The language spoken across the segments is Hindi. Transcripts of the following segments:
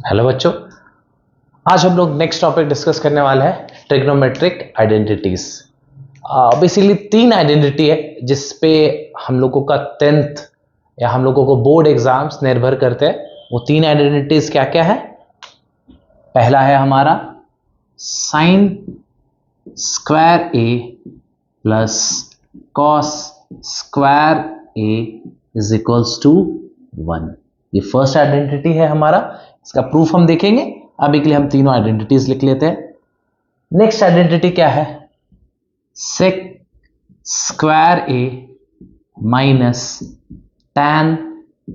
हेलो बच्चों, आज हम लोग नेक्स्ट टॉपिक डिस्कस करने वाला है ट्रिग्नोमेट्रिक आइडेंटिटीज। बेसिकली तीन आइडेंटिटी है जिस पे हम लोगों का 10th या हम लोगों को बोर्ड एग्जाम्स निर्भर करते हैं। वो तीन आइडेंटिटीज क्या क्या है? पहला है हमारा sine square A plus cos square A is equals to 1। ये फर्स्ट आइडेंटिटी है हमारा। इसका प्रूफ हम देखेंगे। अभी के लिए हम तीनों आइडेंटिटीज लिख लेते हैं। नेक्स्ट आइडेंटिटी क्या है? Sec square A minus tan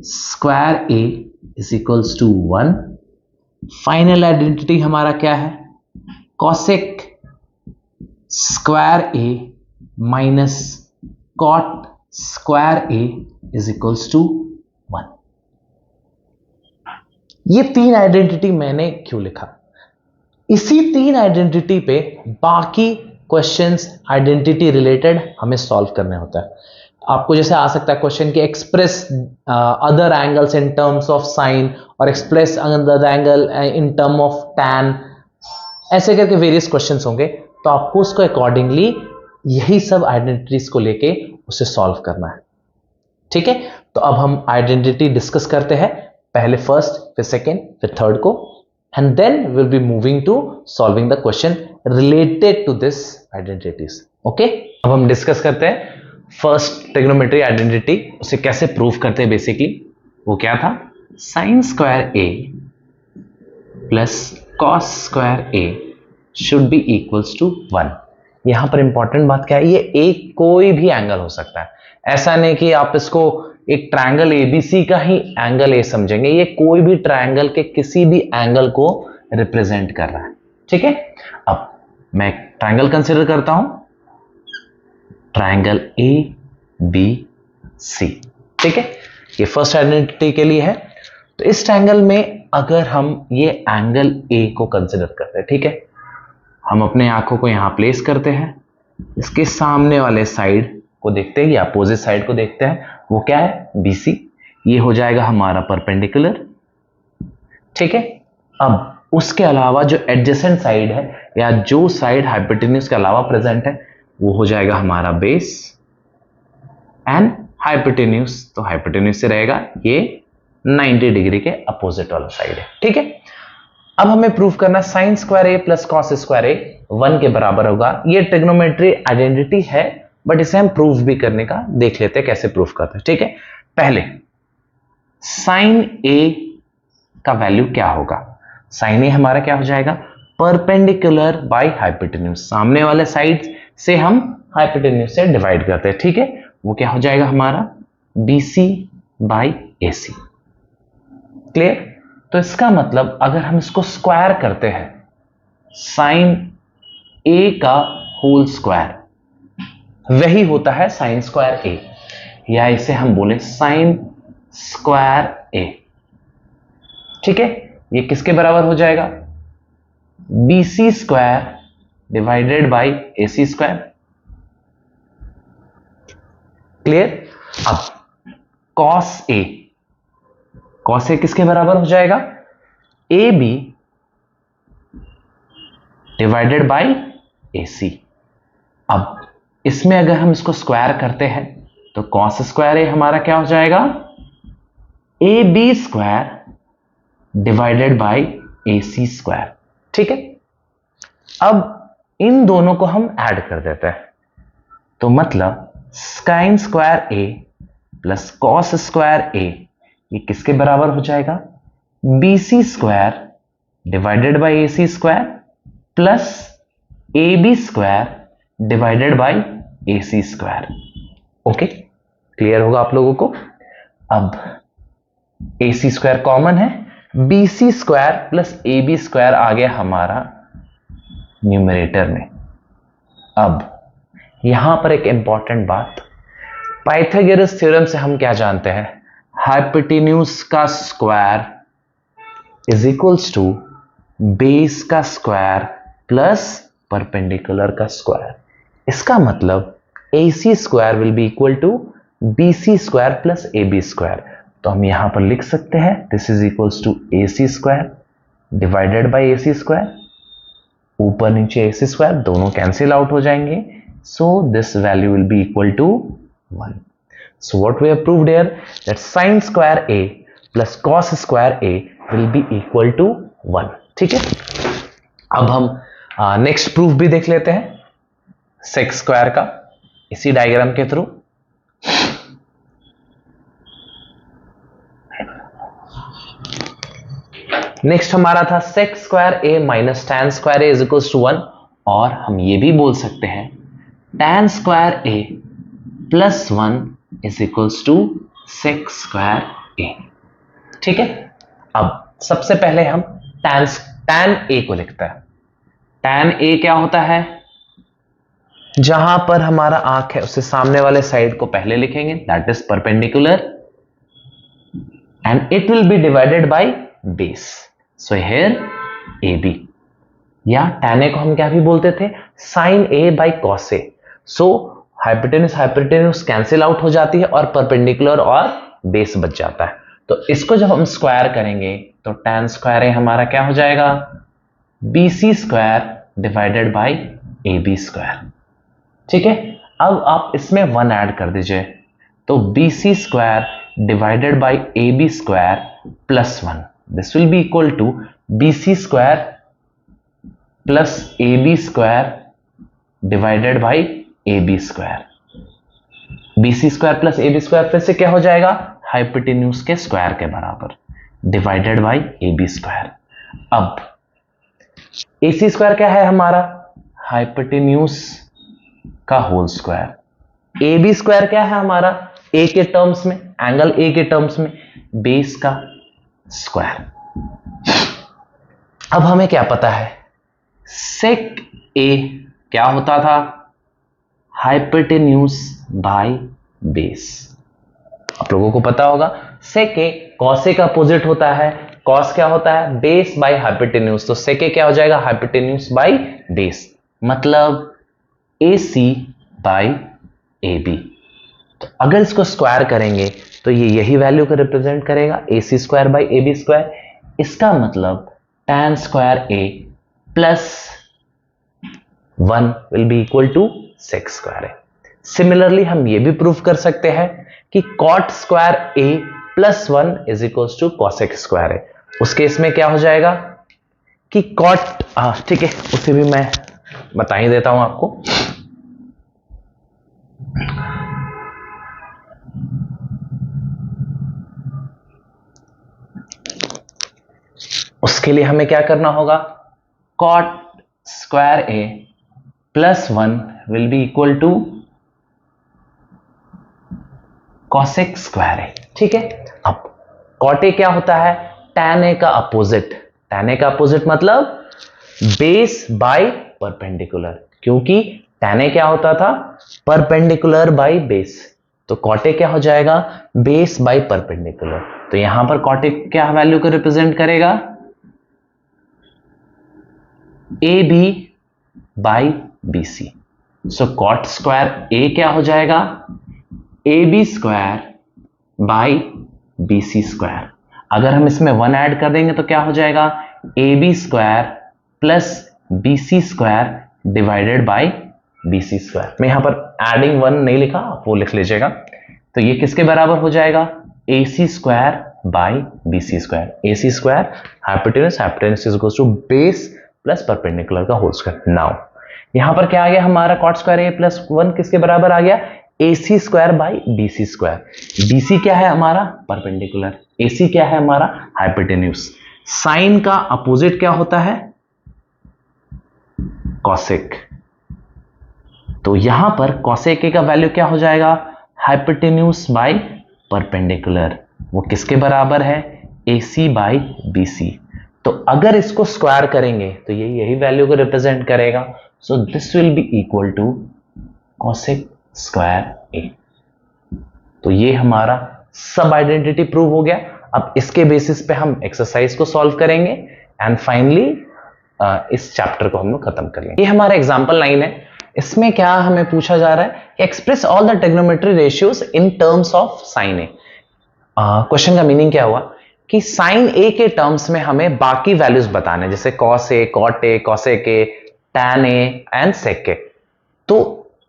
square A is equals to 1। Final identity हमारा क्या है? Cosec square A minus cot square A is equals to 1। ये तीन आइडेंटिटी मैंने क्यों लिखा? इसी तीन आइडेंटिटी पे बाकी क्वेश्चंस आइडेंटिटी रिलेटेड हमें सॉल्व करने होता है। आपको जैसे आ सकता है क्वेश्चन कि express other angles in terms of sine और express other angle in term of tan, ऐसे करके वेरियस क्वेश्चंस होंगे। तो आपको उसको अकॉर्डिंगली यही सब आइडेंटिटीज को लेके उसे सॉल्व करना है। ठीक है, तो अब हम आइडेंटिटी डिस्कस करते हैं, पहले फर्स्ट, फिर सेकेंड, फिर थर्ड को, and then will be moving to solving the question related to this identities. Okay, अब हम डिस्कस करते हैं फर्स्ट ट्रिग्नोमेट्री आइडेंटिटी। उसे कैसे प्रूव करते हैं? बेसिकली वो क्या था? Sine square A plus cos square A should be equals to 1। यहां पर इंपॉर्टेंट बात क्या है? ये एक कोई भी एंगल हो सकता है। ऐसा नहीं कि आप इसको एक ट्रायंगल एबीसी का ही एंगल ए समझेंगे। ये कोई भी ट्रायंगल के किसी भी एंगल को रिप्रेजेंट कर रहा है। ठीक है, अब मैं ट्रायंगल कंसिडर करता हूं, ट्रायंगल ए बी सी। ठीक है, ये फर्स्ट आइडेंटिटी के लिए है। तो इस ट्रायंगल में अगर हम ये एंगल ए को कंसिडर करते हैं, ठीक है, हम अपने आंखों को यहां प्लेस करते हैं, इसके सामने वाले साइड को देखते हैं या अपोजिट साइड को देखते हैं, वो क्या है? BC। ये हो जाएगा हमारा परपेंडिकुलर। ठीक है, अब उसके अलावा जो एडजेसेंट साइड है या जो साइड हाइपोटेन्यूज के अलावा प्रेजेंट है वो हो जाएगा हमारा बेस एंड हाइपोटेन्यूज। तो हाइपोटेन्यूज से रहेगा ये 90 डिग्री के अपोजिट वाला साइड है। ठीक है, अब हमें प्रूफ करना sign square A plus cos square ए 1 के बराबर होगा। ये ट्रिग्नोमेट्री आइडेंटिटी है, बट इसे हम प्रूफ भी करने का देख लेते हैं कैसे प्रूफ करते हैं। ठीक है, पहले साइन ए का वैल्यू क्या होगा? साइन ए हमारा क्या हो जाएगा? Perpendicular by hypotenuse. सामने वाले साइड से हम हाइपोटेन्यूज से डिवाइड करते हैं। ठीक है, वो क्या हो जाएगा हमारा? BC by AC। क्लियर? तो इसका मतलब अगर हम इसको स्क्वायर करते हैं, साइन ए का होल स्क्वायर वही होता है साइन स्क्वायर ए, या इसे हम बोले साइन स्क्वायर ए। ठीक है, ये किसके बराबर हो जाएगा? BC square divided by AC square. Clear? अब कॉस ए किसके बराबर हो जाएगा? AB divided by AC। अब इसमें अगर हम इसको स्क्वायर करते हैं तो कॉस स्क्वायर ए हमारा क्या हो जाएगा? AB square divided by AC square. ठीक है, अब इन दोनों को हम ऐड कर देते हैं, तो मतलब sine square A plus cos square A ये किसके बराबर हो जाएगा? BC square divided by AC square plus AB square divided by AC square. Okay, clear होगा आप लोगों को? अब AC स्क्वायर कॉमन है, BC square plus AB square आ गया हमारा न्यूमरेटर में। अब यहां पर एक इंपॉर्टेंट बात, पाइथागोरस थ्योरम से हम क्या जानते हैं? हाइपोटेन्यूज का square is equals to base का स्क्वायर प्लस परपेंडिकुलर का स्क्वायर। इसका मतलब AC square will be equal to BC square plus AB square. तो हम यहां पर लिख सकते हैं this is equals to AC square divided by AC square, ऊपर नीचे AC स्क्वायर दोनों कैंसिल आउट हो जाएंगे, so this value will be equal to 1. So what we have proved here, that sin square A plus cos square A will be equal to 1. ठीक है, अब हम नेक्स्ट प्रूफ भी देख लेते हैं sec स्क्वायर का इसी डायग्राम के थ्रू. नेक्स्ट हमारा था sec square A minus tan square A is equal to 1, और हम ये भी बोल सकते हैं tan square A plus 1 is equals to sec square A. ठीक है, अब सबसे पहले हम tan A को लिखते हैं. tan A क्या होता है, जहां पर हमारा आंख है उससे सामने वाले साइड को पहले लिखेंगे, that is perpendicular, and it will B divided by base. So here AB, या tan A को हम क्या भी बोलते थे, sin A by cos A. So hypotenuse cancel out हो जाती है और परपेंडिकुलर और बेस बच जाता है. तो इसको जब हम स्क्वायर करेंगे तो tan स्क्वायर A हमारा क्या हो जाएगा, BC square divided by AB square. ठीक है, अब आप इसमें 1 ऐड कर दीजिए, तो BC square divided by AB square plus 1, this will be equal to BC square plus AB square divided by AB square. BC square plus AB square फिर से क्या हो जाएगा, हाइपोटेन्यूज के स्क्वायर के बराबर, डिवाइडेड बाय AB स्क्वायर. अब AC स्क्वायर क्या है हमारा, हाइपोटेन्यूज का होल स्क्वायर. AB स्क्वायर क्या है हमारा, A के टर्म्स में, एंगल A के टर्म्स में, बेस का स्क्वायर. अब हमें क्या पता है, sec A क्या होता था, हाइपोटेन्यूज बाय बेस. आप लोगों को पता होगा sec A cos A का अपोजिट होता है, cos क्या होता है, बेस बाय हाइपोटेन्यूज. तो sec A क्या हो जाएगा, हाइपोटेन्यूज बाय बेस, मतलब AC बाय AB. तो अगर इसको स्क्वायर करेंगे तो ये यही वैल्यू को रिप्रेजेंट करेगा, AC square by AB square. इसका मतलब tan square A plus 1 will be equal to sec square A. Similarly हम ये भी प्रूव कर सकते हैं कि cot square A plus 1 is equal to cosec square A. उस केस में क्या हो जाएगा कि cot, ठीक है, उसे भी मैं बता ही देता हूं आपको. उसके लिए हमें क्या करना होगा, cot square A plus 1 will be equal to cosec square A. ठीक है, अब cot A क्या होता है, tan A का अपोजिट. tan A का अपोजिट मतलब बेस बाय परपेंडिकुलर, क्योंकि tan A क्या होता था, परपेंडिकुलर बाय बेस. तो cot A क्या हो जाएगा, बेस बाय परपेंडिकुलर. तो यहां पर cot A क्या वैल्यू को रिप्रेजेंट करेगा, AB by BC. So cot square A क्या हो जाएगा, AB square by BC square. अगर हम इसमें 1 ऐड कर देंगे तो क्या हो जाएगा, AB square plus BC square divided bye BC square. मैं यहां पर एडिंग 1 नहीं लिखा, आप वो लिख लीजिएगा. तो ये किसके बराबर हो जाएगा, AC square by BC square. AC square hypotenuse is equal to base plus perpendicular का होल स्क्वायर. नाउ यहां पर क्या आ गया हमारा, cot स्क्वायर A प्लस 1 किसके बराबर आ गया, AC square by BC square. BC क्या है हमारा, परपेंडिकुलर. AC क्या है हमारा, हाइपोटेन्यूज. साइन का अपोजिट क्या होता है, cosec. तो यहां पर cosec A का वैल्यू क्या हो जाएगा, हाइपोटेन्यूज बाय परपेंडिकुलर. वो किसके बराबर है, AC बाय BC. तो अगर इसको स्क्वायर करेंगे तो ये यही वैल्यू को रिप्रेजेंट करेगा. So this will be equal to cosec square A. तो ये हमारा सब आइडेंटिटी प्रूव हो गया. अब इसके बेसिस पे हम एक्सरसाइज को सॉल्व करेंगे एंड फाइनली इस चैप्टर को हम लोग खत्म कर लेंगे. ये हमारा एग्जांपल 9 है. इसमें क्या हमें पूछा जा रहा है, express all the trigonometry ratios in terms of sign A. Question का मीनिंग क्या हुआ, कि साइन ए के टर्म्स में हमें बाकी वैल्यूज बताने, जैसे cos A, cot A, cosec A, tan A and sec A. तो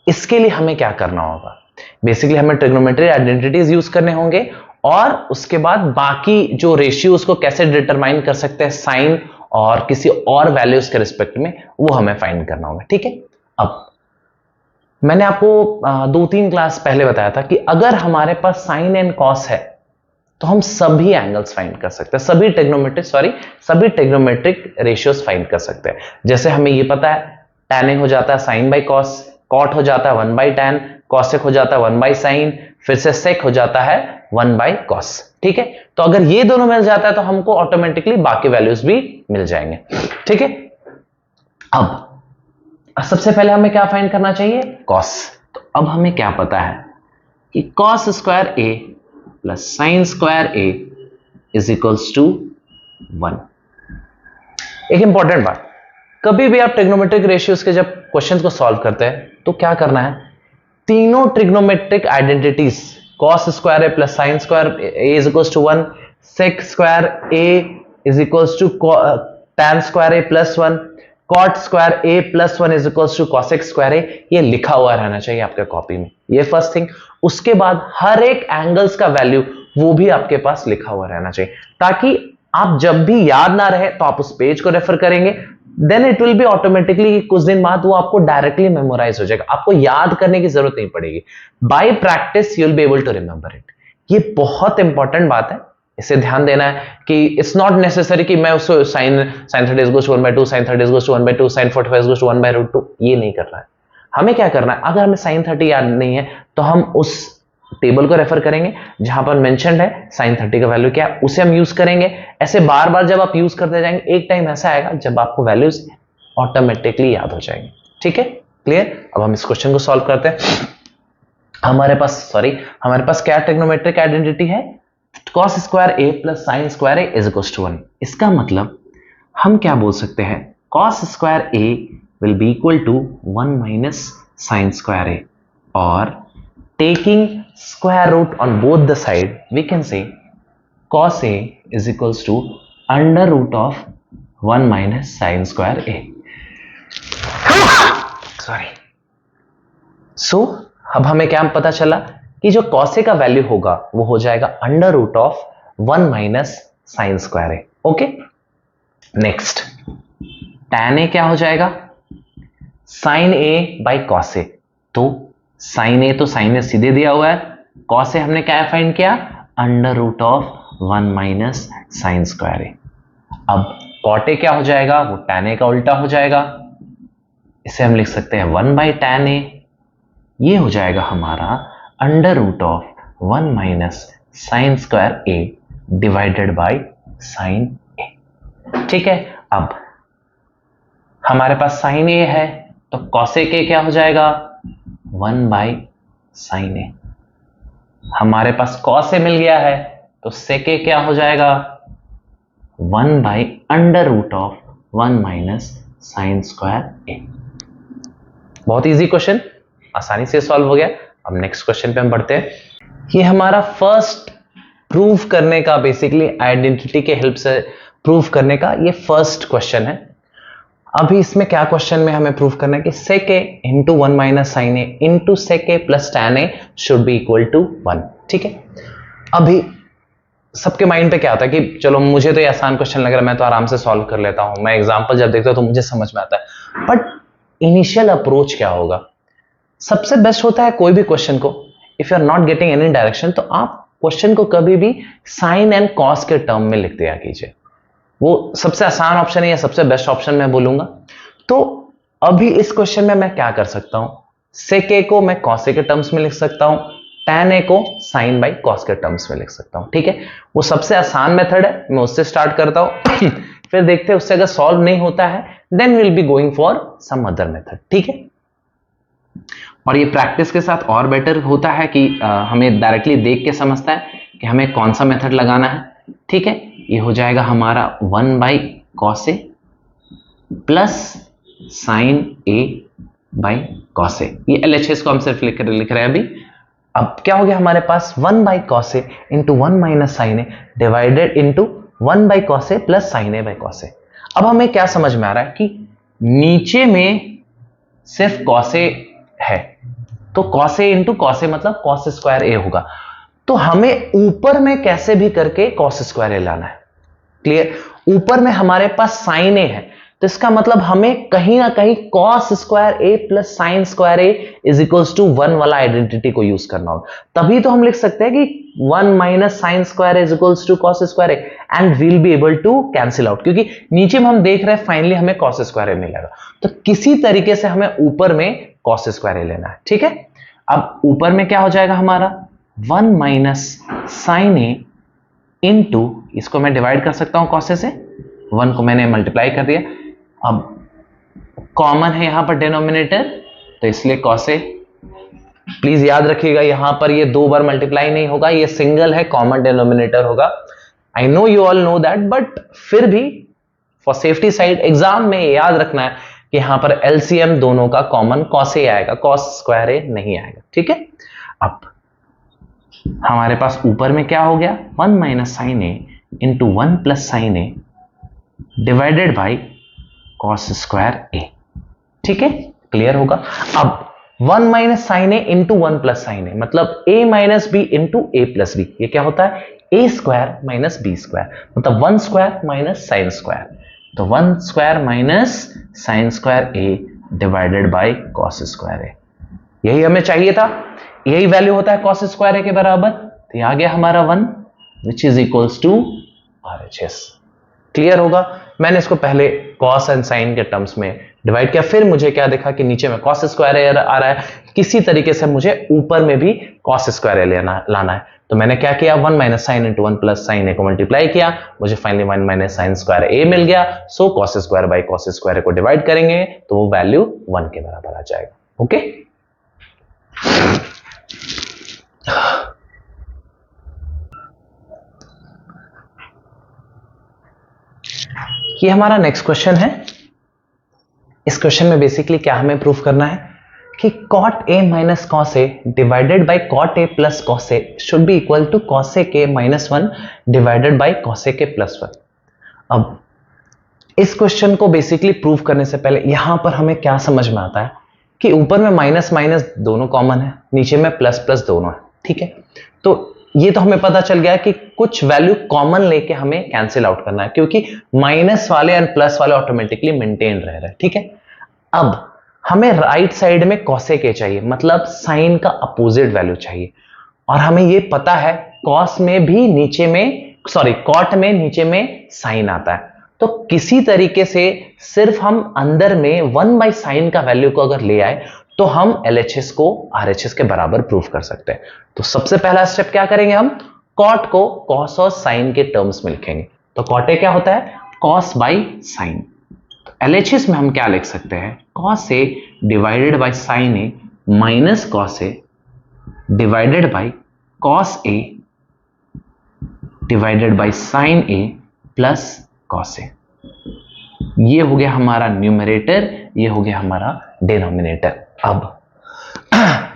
इसके लिए हमें क्या करना होगा, बेसिकली हमें ट्रिग्नोमेट्री आइडेंटिटीज यूज करने होंगे और उसके बाद बाकी जो रेशियोज को कैसे डिटरमाइन कर सकते हैं साइन और किसी और वैल्यूज के रिस्पेक्ट में, वो हमें फाइंड करना होगा। ठीक है, अब मैंने आपको 2-3 क्लास पहले बताया था कि अगर हमारे पास साइन एंड कॉस है तो हम सभी एंगल्स फाइंड कर सकते हैं, सभी ट्रिग्नोमेट्रिक रेशियोज फाइंड कर सकते हैं। जैसे हमें ये पता है tan ए हो जाता है साइन बाई कॉस, कॉट हो जाता है 1 बाई टैन, कॉसेक हो जाता है 1 बाई साइन, फिर से सेक हो जाता है 1 बाई कॉस। ठीक है, तो अगर ये दोनों मिल जाता है तो हमको ऑटोमेटिकली बाकी वैल्यूज भी मिल जाएंगे। ठीक है, अब सबसे पहले हमें क्या फाइंड करना चाहिए, कॉस। तो अब हमें क्या पता है कि cos square A plus sine square A is equals to 1। एक इंपॉर्टेंट बात, कभी भी आप ट्रिग्नोमेट्रिक रेशियोज के जब क्वेश्चंस को सॉल्व करते हैं तो क्या करना है, तीनों trigonometric identities cos square A plus sine square A is equals to 1, sec square A is equals to tan square A plus 1, cot square A plus 1 is equals to cosec square A, ये लिखा हुआ रहना चाहिए आपके कॉपी में। ये फर्स्ट थिंग। उसके बाद हर एक एंगल्स का वैल्यू वो भी आपके पास लिखा हुआ रहना चाहिए, ताकि आप जब भी याद ना रहे तो आप उस पेज को रेफर करेंगे, then it will be automatically कुछ दिन बाद वो आपको डायरेक्टली मेमोराइज हो जाएगा, आपको याद करने की जरूरत नहीं पड़ेगी। By practice you will be able to remember it. ये बहुत इंपॉर्टेंट बात है, इसे ध्यान देना है कि इट्स नॉट नेसेसरी कि मैं उसको sin 30 is equals to 1/2, sin 30 is equals to 1/2, sin 45 is equals to 1/√2, ये नहीं करना है। हमें क्या करना है, अगर हमें sin 30 याद नहीं है तो हम उस टेबल को रेफर करेंगे जहां पर मेंशन्ड है sin 30 का वैल्यू क्या है, उसे हम यूज करेंगे। ऐसे बार बार जब आप यूज करते जाएंगे, एक टाइम ऐसा आएगा जब आपको वैल्यूज ऑटोमेटिकली याद हो जाएंगे। ठीक है, क्लियर। अब हम इस क्वेश्चन को सॉल्व करते हैं। हमारे पास क्या ट्रिग्नोमेट्रिक आइडेंटिटी है, cos square A plus sine square A is equals to 1। इसका मतलब हम क्या बोल सकते हैं, cos square A will be equal to 1 minus sine square A, और taking square root on both the side we can say cos a is equals to under root of 1 minus sine square A. Sorry. So अब हमें क्या पता चला कि जो cos a का वैल्यू होगा वो हो जाएगा under root of 1 minus sine square A. Okay, next tan a क्या हो जाएगा, sine A by cos A. तो साइन ए तो साइन ए सीधे दिया हुआ है, cos ए हमने क्या फाइंड किया, under root of 1 minus sine square A. अब cot ए क्या हो जाएगा, वो tan ए का उल्टा हो जाएगा, इसे हम लिख सकते हैं 1 बाई tan ए। ये हो जाएगा हमारा under root of 1 minus sine square A divided by sine A. ठीक है, अब हमारे पास साइन ए है तो कॉसेक ए क्या हो जाएगा, 1 बाई साइन ए। हमारे पास कॉस ए मिल गया है तो सेक ए क्या हो जाएगा, 1 by under root of 1 minus sine square A. बहुत इजी क्वेश्चन, आसानी से सॉल्व हो गया। अब नेक्स्ट क्वेश्चन पे हम बढ़ते हैं। ये हमारा फर्स्ट प्रूव करने का, बेसिकली आइडेंटिटी के हेल्प से प्रूव करने का ये फर्स्ट क्वेश्चन है। अभी इसमें क्या क्वेश्चन में हमें प्रूव करना है कि sec A into 1 minus sine A into sec A plus tan A should be equal to 1। ठीक है, अभी सबके माइंड पे क्या आता है कि चलो मुझे तो ये आसान क्वेश्चन लग रहा है, मैं तो आराम से सॉल्व कर लेता हूं, मैं एग्जाम्पल जब देखता हूं तो मुझे समझ में आता है। बट इनिशियल अप्रोच क्या होगा, सबसे बेस्ट होता है कोई भी क्वेश्चन को if you are not getting any direction तो आप क्वेश्चन को कभी भी साइन एंड कॉस के टर्म में लिख दिया कीजिए, वो सबसे आसान ऑप्शन है या सबसे बेस्ट ऑप्शन मैं बोलूंगा। तो अभी इस क्वेश्चन में मैं क्या कर सकता हूं, सेक ए को मैं कॉस ए के टर्म्स में लिख सकता हूं, टैन ए को साइन बाई कॉस के टर्म्स में लिख सकता हूं। ठीक है, वो सबसे आसान मेथड है, मैं उससे स्टार्ट करता हूं फिर देखते हैं उससे अगर सॉल्व नहीं होता है then will be going for some other method. ठीक है, और ये प्रैक्टिस के साथ और बेटर होता है कि हमें डायरेक्टली देख के समझता है कि हमें कौन सा मेथड लगाना है। ठीक है, ये हो जाएगा हमारा 1 by cos A plus sine A by cos A. ये LHS को हम सिर्फ लिख रहे हैं अभी। अब क्या हो गया हमारे पास 1 by cos A into 1 minus sine A divided into 1 by cos A plus sine A by cos A. अब हमें क्या समझ में आ रहा है कि नीचे में सिर्फ कॉस ए है, तो cos A into cos A मतलब कॉस स्क्वायर ए होगा, तो हमें ऊपर में कैसे भी करके कॉस स्क्वायर ए लाना है। क्लियर? ऊपर में हमारे पास साइन ए है, तो इसका मतलब हमें कहीं ना कहीं cos square A plus sine square A is equals to 1 वाला आइडेंटिटी को यूज करना होगा। तभी तो हम लिख सकते हैं कि 1 minus sine square is equals to cos square A and will be able to cancel out, क्योंकि नीचे में हम देख रहे हैं फाइनली हमें कॉस स्क्वायर ए मिलेगा। तो किसी तरीके से हमें ऊपर में कॉस स्क्वायर ए लेना है। ठीक है, अब ऊपर में क्या हो जाएगा हमारा 1 माइनस साइन ए इंटू, इसको मैं डिवाइड कर सकता हूं कॉस से, 1 को मैंने मल्टीप्लाई कर दिया। अब कॉमन है यहां पर डिनोमिनेटर, तो इसलिए कॉस ए। प्लीज याद रखिएगा यहां पर ये 2 बार मल्टीप्लाई नहीं होगा, ये सिंगल है, कॉमन डिनोमिनेटर होगा। I know you all know that, but फिर भी फॉर सेफ्टी साइड एग्जाम में याद रखना है कि यहां पर एलसीएम दोनों का कॉमन कॉस ए आएगा, कॉस स्क्वायर ए नहीं आएगा। ठीक है, अब हमारे पास ऊपर में क्या हो गया 1 minus sine A into 1 plus sine A divided by cos square A. ठीक है, क्लियर होगा। अब 1 minus sine A into 1 plus sine A मतलब a minus B into A plus B, ये क्या होता है a square minus B square, मतलब 1 स्क्वायर माइनस साइन स्क्वायर, तो 1 square minus sine square A divided by cos square A. यही हमें चाहिए था, यही वैल्यू होता है कॉस स्क्वायर ए के बराबर, तो आ गया हमारा 1 which is equals to RHS। Clear होगा। मैंने इसको पहले कॉस एंड साइन के टर्म्स में डिवाइड किया, फिर मुझे क्या देखा कि नीचे में कॉस स्क्वायर ए आ रहा है, किसी तरीके से मुझे ऊपर में भी कॉस स्क्वायर ए लाना है, तो मैंने क्या किया 1 minus sine into 1 plus sine A को मल्टीप्लाई किया, मुझे finally 1 minus sine square A मिल गया। So cos square by cos square A को डिवाइड करेंगे तो वो वैल्यू 1 के बराबर आ जाएगा। ओके, ये हमारा नेक्स्ट क्वेश्चन है। इस क्वेश्चन में बेसिकली क्या हमें प्रूफ करना है कि cot a minus cos A divided by cot a plus cos A should be equal to cos a के minus 1 divided by cos a के प्लस 1। अब इस क्वेश्चन को बेसिकली प्रूफ करने से पहले यहां पर हमें क्या समझ में आता है कि ऊपर में माइनस माइनस दोनों कॉमन है, नीचे में प्लस प्लस दोनों है। ठीक है, तो ये तो हमें पता चल गया कि कुछ वैल्यू कॉमन लेके हमें कैंसिल आउट करना है, क्योंकि माइनस वाले एंड प्लस वाले ऑटोमेटिकली मेंटेन रह रहे हैं। ठीक है, अब हमें राइट साइड में कॉसेक ए चाहिए, मतलब साइन का अपोजिट वैल्यू चाहिए, और हमें ये पता है कॉस में भी नीचे में कॉट में नीचे में साइन आता है, तो किसी तरीके से सिर्फ हम अंदर में 1 बाई साइन का वैल्यू को अगर ले आए तो हम LHS को RHS के बराबर प्रूफ कर सकते हैं। तो सबसे पहला स्टेप क्या करेंगे, हम कॉट को कॉस और साइन के टर्म्स में लिखेंगे। तो कॉट ए क्या होता है कॉस बाई साइन, तो LHS में हम क्या लिख सकते हैं cos A divided by sine A minus cos A divided by cos A divided by sine A plus cos A. ये हो गया हमारा न्यूमरेटर, ये हो गया हमारा डिनोमिनेटर। अब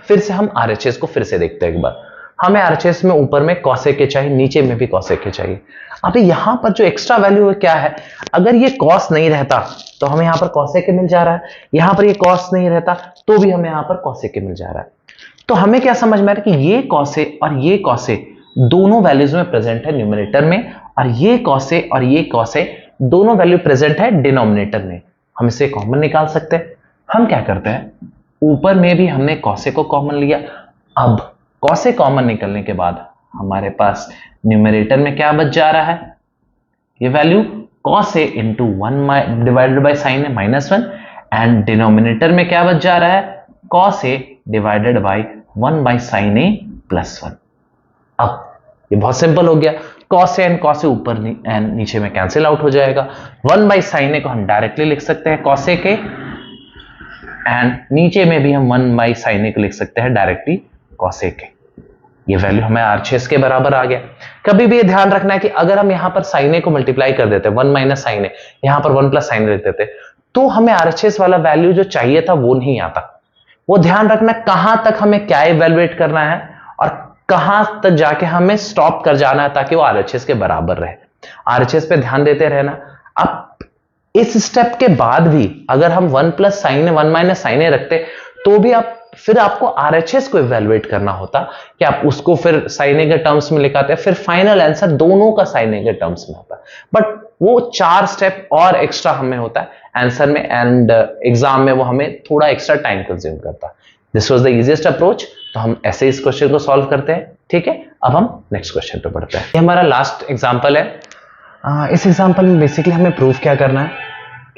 फिर से हम RHS को फिर से देखते हैं एक बार। हमें RHS में ऊपर में कॉसेक के चाहिए, नीचे में भी कॉसेक के चाहिए। अब यहां पर जो एक्स्ट्रा वैल्यू है क्या है, अगर ये कॉस नहीं रहता तो हमें यहां पर कॉसेक के मिल जा रहा है, यहां पर ये कॉस नहीं रहता तो भी हमें यहां पर कॉसेक के मिल जा रहा है। तो हमें क्या समझ में आ रहा है कि ये कॉसे और ये कॉसे दोनों वैल्यूज में प्रेजेंट है न्यूमरेटर में, और ये कॉसे और ये कॉसे दोनों वैल्यू प्रेजेंट है डिनोमिनेटर में। हम इसे कॉमन निकाल सकते हैं। हम क्या करते हैं, ऊपर में भी हमने कॉसे को कॉमन लिया, अब कॉसे कॉमन निकलने के बाद हमारे पास न्यूमरेटर में क्या बच जा रहा है, ये value cos A into 1 divided by sine A minus 1, and denominator में क्या बच जा रहा है cos A divided by 1 by sine A plus 1। अब ये बहुत सिंपल हो गया, cos A and cos A ऊपर एंड नीचे में कैंसिल आउट हो जाएगा। 1 बाई साइन ए को हम डायरेक्टली लिख सकते हैं कॉस ए के, एंड नीचे में भी हम 1 बाई साइन ए को लिख सकते हैं डायरेक्टली कॉस ए के। ये वैल्यू हमें RHS के बराबर आ गया। कभी भी ये ध्यान रखना है कि अगर हम यहां पर साइन ए को मल्टीप्लाई कर देते 1 माइनस साइन ए, यहां पर 1 प्लस साइन ए लिख देते तो हमें RHS वाला वैल्यू जो चाहिए था वो नहीं आता। वो ध्यान रखना कहां तक हमें क्या इवैल्यूएट करना है और कहां तक जाके हमें स्टॉप कर जाना है ताकि वो आरएचएस के बराबर रहे। आरएचएस पे ध्यान देते रहना। अब इस स्टेप के बाद भी अगर हम 1 प्लस साइन ए 1 माइनस साइन ए रखते तो भी आप फिर आपको आरएचएस को इवेलुएट करना होता कि आप उसको फिर साइन ए के टर्म्स में लिखाते, फिर फाइनल आंसर दोनों का साइन ए के टर्म्स में होता। बट वो 4 स्टेप और एक्स्ट्रा हमें होता है आंसर में, एंड एग्जाम में वो हमें थोड़ा एक्स्ट्रा टाइम कंज्यूम करता। This was the easiest approach. तो हम ऐसे इस क्वेश्चन को सॉल्व करते हैं। ठीक है, अब हम नेक्स्ट क्वेश्चन पे बढ़ते हैं। ये हमारा लास्ट एग्जांपल है। इस एग्जांपल में बेसिकली हमें प्रूव क्या करना है,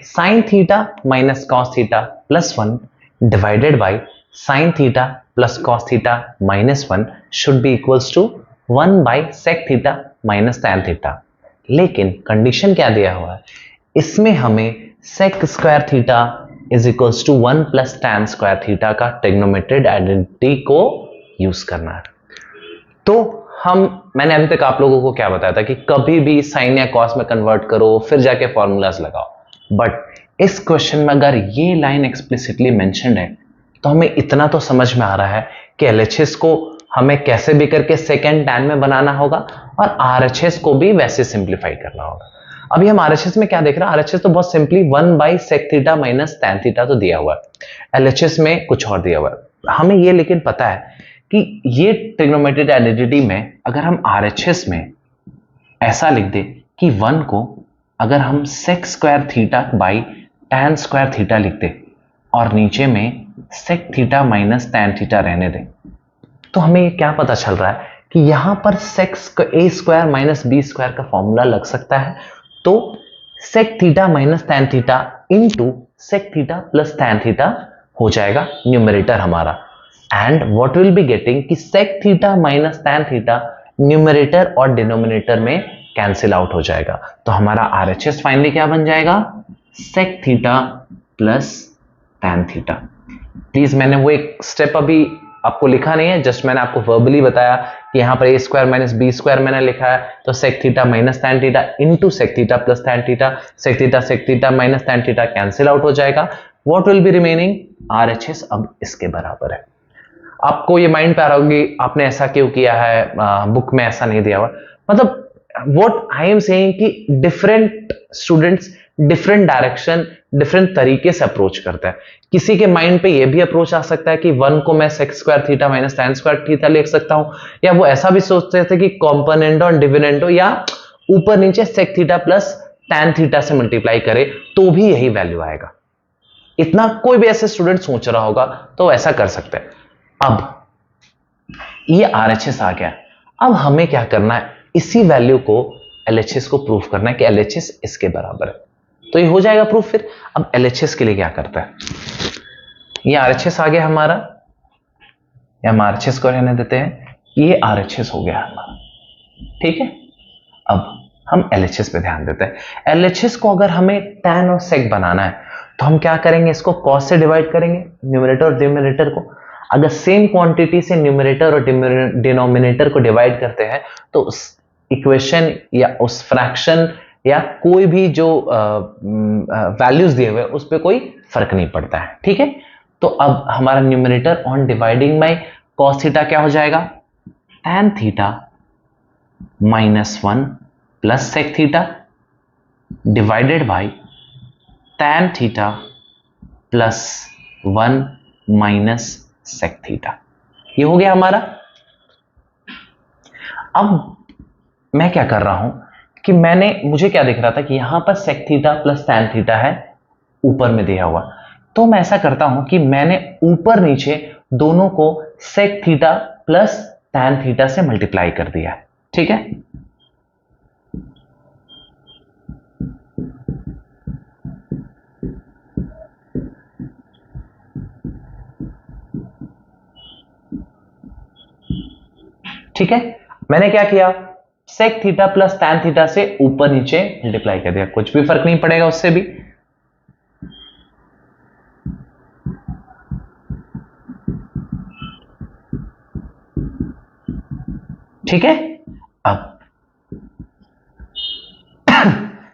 sine theta minus cos theta plus 1 divided by sine theta plus cos theta minus 1 should be equals to 1 by sec theta minus tan theta. लेकिन कंडीशन क्या दिया हुआ है, इसमें हमें sec square theta is equals to 1 plus tan square theta का ट्रिग्नोमेट्रिक आइडेंटिटी को यूज करना है। तो मैंने अभी तक आप लोगों को क्या बताया था कि कभी भी साइन या कॉस में कन्वर्ट करो फिर जाके फॉर्मूलाज लगाओ, बट इस क्वेश्चन में अगर ये लाइन एक्सप्लिसिटली मेंशन्ड है तो हमें इतना तो समझ में आ रहा है कि एलएचएस को हमें कैसे भी करके सेकेंड टैन में बनाना होगा और आरएचएस को भी वैसे सिंप्लीफाई करना होगा। अभी हम आरएचएस में क्या देख रहे हैं, आरएचएस तो बहुत simply 1 by sec theta minus tan theta तो दिया हुआ है, एलएचएस में कुछ और दिया हुआ है। हमें ये लेकिन पता है कि ये ट्रिग्नोमेट्रिक आइडेंटिटी में अगर हम आरएचएस में ऐसा लिख दे कि 1 को अगर हम sec square theta by tan square theta लिख दे और नीचे में sec theta minus tan theta रहने दें, तो हमें क्या पता चल रहा है कि यहां पर sec A square minus B square का फॉर्मूला लग सकता है। तो sec theta minus tan theta into sec theta plus tan theta हो जाएगा न्यूमरेटर हमारा, and what will be getting कि sec theta minus tan theta numerator और डिनोमिनेटर में कैंसिल आउट हो जाएगा। तो हमारा आरएचएस फाइनली क्या बन जाएगा, sec theta plus tan theta. Please मैंने वो एक स्टेप अभी आपको लिखा नहीं है, जस्ट मैंने आपको वर्बली बताया कि यहां पर A square minus B square मैंने लिखा है, तो sec theta minus tan theta into sec theta plus tan theta, sec theta minus tan theta cancel out हो जाएगा। What will be remaining, RHS अब इसके बराबर है। आपको ये माइंड पे आ रहा होगी आपने ऐसा क्यों किया है, बुक में ऐसा नहीं दिया हुआ। मतलब व्हाट आई एम सेइंग कि different students different direction different तरीके से अप्रोच करता है। किसी के माइंड पे ये भी अप्रोच आ सकता है कि 1 को मैं sec square theta minus tan square theta लिख सकता हूं, या वो ऐसा भी सोचते थे कि कॉम्पोनेंटो और डिविडेंडो या ऊपर नीचे sec theta plus tan theta से मल्टीप्लाई करे तो भी यही वैल्यू आएगा। इतना कोई भी ऐसे स्टूडेंट सोच रहा होगा तो ऐसा कर सकते हैं। अब ये आरएचएस आ गया, अब हमें क्या करना है, इसी वैल्यू को एलएचएस को प्रूफ करना है कि एलएचएस इसके बराबर है। तो ये हो जाएगा प्रूफ। फिर अब एलएचएस के लिए क्या करता है, ये आरएचएस आ गया हमारा, या हम आरएचएस को रहने देते हैं, ये आरएचएस हो गया हमारा। ठीक है, अब हम एलएचएस पे ध्यान देते हैं। एलएचएस को अगर हमें टैन और सेक बनाना है तो हम क्या करेंगे, इसको कॉस से डिवाइड करेंगे, न्यूमरेटर और डिनोमिनेटर को। अगर सेम क्वांटिटी से न्यूमरेटर और डिनोमिनेटर को डिवाइड करते हैं तो उस इक्वेशन या उस फ्रैक्शन या कोई भी जो वैल्यूज दिए हुए उस पर कोई फर्क नहीं पड़ता है। ठीक है, तो अब हमारा numerator on dividing by cos theta क्या हो जाएगा, tan theta minus 1 plus sec theta divided by tan theta plus 1 minus sec theta. ये हो गया हमारा। अब मैं क्या कर रहा हूं कि मुझे क्या दिख रहा था कि यहां पर sec theta plus tan theta है ऊपर में दिया हुआ, तो मैं ऐसा करता हूं कि मैंने ऊपर नीचे दोनों को sec theta plus tan theta से मल्टीप्लाई कर दिया। ठीक है, ठीक है, मैंने क्या किया, sec theta plus tan theta से ऊपर नीचे मल्टीप्लाई कर दिया, कुछ भी फर्क नहीं पड़ेगा उससे भी। ठीक है, अब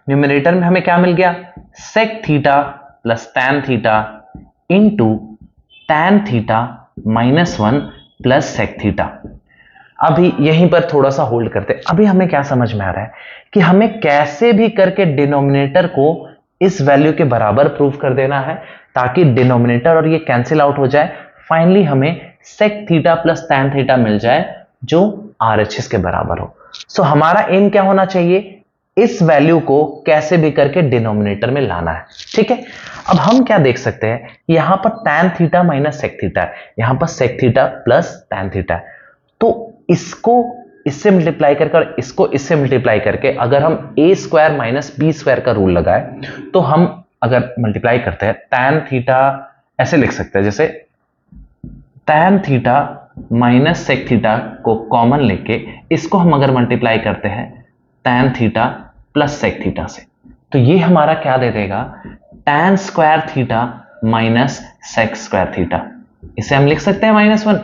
न्यूमरेटर में हमें क्या मिल गया, sec theta plus tan theta into tan theta minus 1 plus sec theta. अभी यहीं पर थोड़ा सा होल्ड करते हैं। अभी हमें क्या समझ में आ रहा है कि हमें कैसे भी करके डिनोमिनेटर को इस वैल्यू के बराबर प्रूव कर देना है ताकि डिनोमिनेटर और ये कैंसिल आउट हो जाए। फाइनली हमें sec theta plus tan theta मिल जाए जो RHS के बराबर हो। सो हमारा एम क्या होना चाहिए, इस वैल्यू को कैसे भी करके डिनोमिनेटर में लाना है। ठीक है, अब हम क्या देख सकते हैं, यहां पर tan theta minus sec theta है, यहां पर sec theta plus tan theta है। तो इसको इससे मल्टीप्लाई करके और इसको इससे मल्टीप्लाई करके अगर हम ए स्क्वायर माइनस बी स्क्वायर का रूल लगाए तो हम अगर मल्टीप्लाई करते हैं टैन थीटा ऐसे लिख सकते हैं, जैसे tan theta minus sec theta को कॉमन लेके इसको हम अगर मल्टीप्लाई करते हैं tan theta plus sec theta से, तो ये हमारा क्या दे देगा, tan square theta minus sec square theta. इसे हम लिख सकते हैं -1,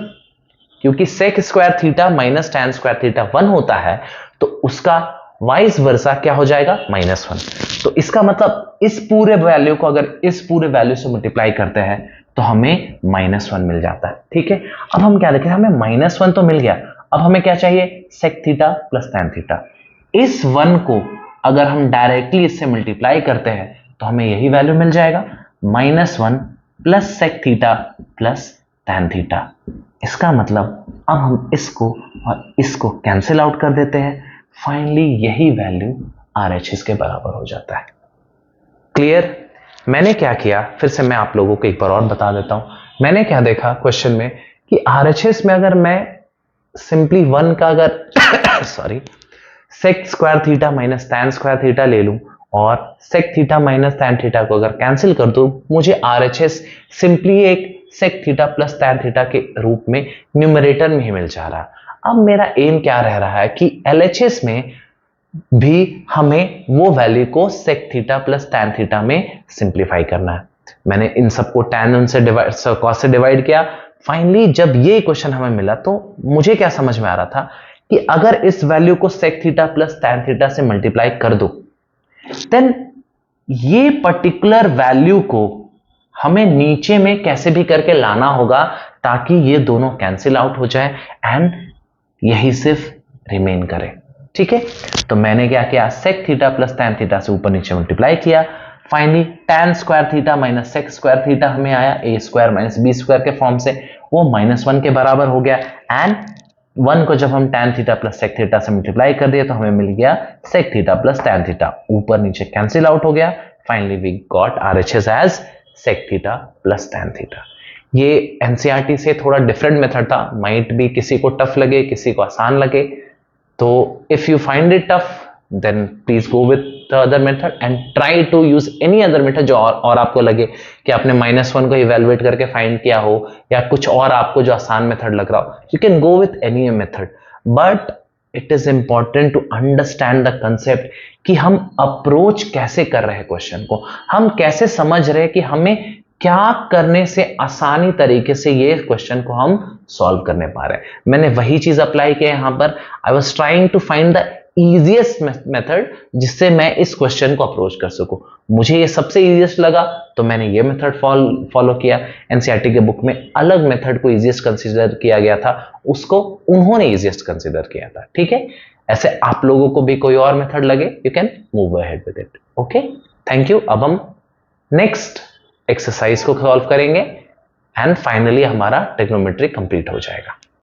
क्योंकि sec square theta minus tan square theta 1 होता है, तो उसका वाइस वर्सा क्या हो जाएगा, -1। तो इसका मतलब इस पूरे वैल्यू को अगर इस पूरे वैल्यू से मल्टीप्लाई करते हैं तो हमें -1 मिल जाता है। ठीक है, अब हम क्या देखें, हमें -1 तो मिल गया, अब हमें क्या चाहिए, sec theta plus tan theta. इस 1 को अगर हम डायरेक्टली इससे मल्टीप्लाई करते हैं तो हमें यही वैल्यू मिल जाएगा, -1 plus sec theta plus tan theta. इसका मतलब अब हम इसको और इसको कैंसिल आउट कर देते हैं, फाइनली यही वैल्यू RHS के बराबर हो जाता है। क्लियर? मैंने क्या किया, फिर से मैं आप लोगों को एक बार और बता देता हूं। मैंने क्या देखा क्वेश्चन में कि RHS में अगर मैं सिंपली 1 का अगर sorry sec square theta minus tan square theta ले लूं और sec theta minus tan theta को अगर कैंसिल कर दूं, मुझे RHS सिंपली एक sec theta plus tan theta के रूप में न्यूमरेटर में ही मिल जा रहा। अब मेरा एम क्या रह रहा है कि LHS में भी हमें वो वैल्यू को sec theta plus tan theta में सिंप्लीफाई करना है। मैंने इन सबको टैन उनसे डिवाइड कॉस से डिवाइड किया। फाइनली जब ये क्वेश्चन हमें मिला तो मुझे क्या समझ में आ रहा था कि अगर इस वैल्यू को sec theta plus tan theta से मल्टीप्लाई कर दो, देन ये पर्टिकुलर वैल्यू को हमें नीचे में कैसे भी करके लाना होगा ताकि ये दोनों कैंसिल आउट हो जाए एंड यही सिर्फ रिमेन करे। ठीक है, तो मैंने क्या किया, sec theta plus tan theta से ऊपर नीचे मल्टीप्लाई किया। Finally tan square theta minus sec square theta हमें आया A square minus B square के फॉर्म से, वो -1 के बराबर हो गया। एंड 1 को जब हम tan theta plus sec theta से मल्टीप्लाई कर दिए तो हमें मिल गया sec theta plus tan theta, ऊपर नीचे कैंसिल आउट हो गया। Finally we got RHS as sec theta plus tan theta. ये NCERT से थोड़ा डिफरेंट मेथड था, माइट भी किसी को टफ लगे किसी को आसान लगे, तो if you find it tough then please go with the other method and try to use any other method जो और आपको लगे कि आपने -1 को इवेलुएट करके फाइंड किया हो या कुछ और आपको जो आसान मेथड लग रहा हो, you can go with any method, but it is important to understand the concept कि हम अप्रोच कैसे कर रहे हैं क्वेश्चन को, हम कैसे समझ रहे हैं कि हमें क्या करने से आसानी तरीके से ये क्वेश्चन को हम सॉल्व करने पा रहे हैं। मैंने वही चीज अप्लाई किया यहां पर, I was trying to find the easiest method जिससे मैं इस क्वेश्चन को अप्रोच कर सकूं। मुझे ये सबसे इजीएस्ट लगा तो मैंने ये मेथड फॉलो किया। NCERT के बुक में अलग मेथड को इजीएस्ट कंसीडर किया गया था, उसको उन्होंने इजीएस्ट कंसीडर किया था। ठीक है, ऐसे आप लोगों को भी कोई और मेथड लगे you can move ahead with it. Okay, thank you. अब हम नेक्स्ट एक्सरसाइज को सॉल्व करेंगे एंड फाइनली हमारा ट्रिग्नोमेट्री कंप्लीट हो जाएगा।